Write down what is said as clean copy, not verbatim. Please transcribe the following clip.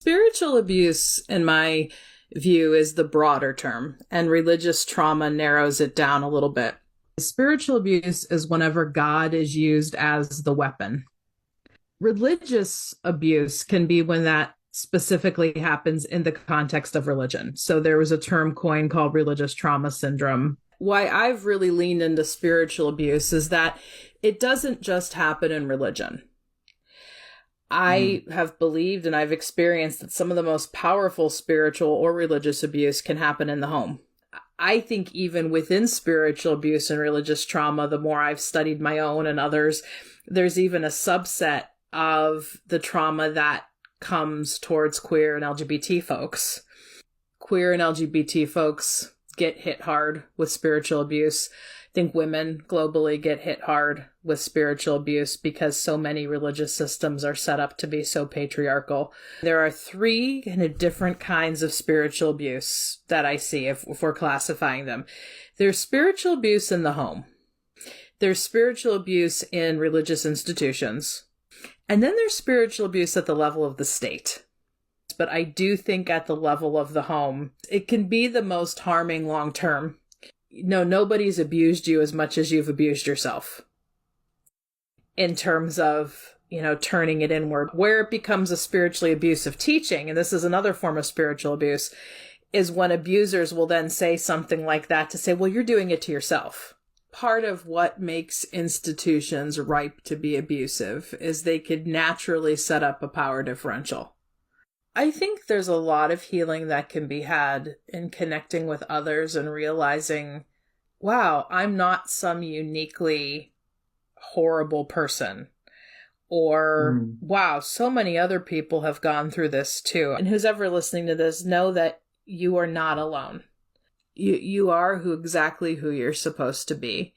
Spiritual abuse, in my view, is the broader term, and religious trauma narrows it down a little bit. Spiritual abuse is whenever God is used as the weapon. Religious abuse can be when that specifically happens in the context of religion. So there was a term coined called religious trauma syndrome. Why I've really leaned into spiritual abuse is that it doesn't just happen in religion. I have believed and I've experienced that some of the most powerful spiritual or religious abuse can happen in the home. I think even within spiritual abuse and religious trauma, the more I've studied my own and others, there's even a subset of the trauma that comes towards queer and LGBT folks. Queer and LGBT folks get hit hard with spiritual abuse. I think women globally get hit hard with spiritual abuse because so many religious systems are set up to be so patriarchal. There are three kind of different kinds of spiritual abuse that I see if we're classifying them. There's spiritual abuse in the home. There's spiritual abuse in religious institutions. And then there's spiritual abuse at the level of the state. But I do think at the level of the home, it can be the most harming long term. Nobody's abused you as much as you've abused yourself. In terms of, turning it inward. Where it becomes a spiritually abusive teaching, and this is another form of spiritual abuse, is when abusers will then say something like that to say, well, you're doing it to yourself. Part of what makes institutions ripe to be abusive is they could naturally set up a power differential. I think there's a lot of healing that can be had in connecting with others and realizing, wow, I'm not some uniquely horrible person. Or, wow, so many other people have gone through this too. And who's ever listening to this, know that you are not alone. You are exactly who you're supposed to be.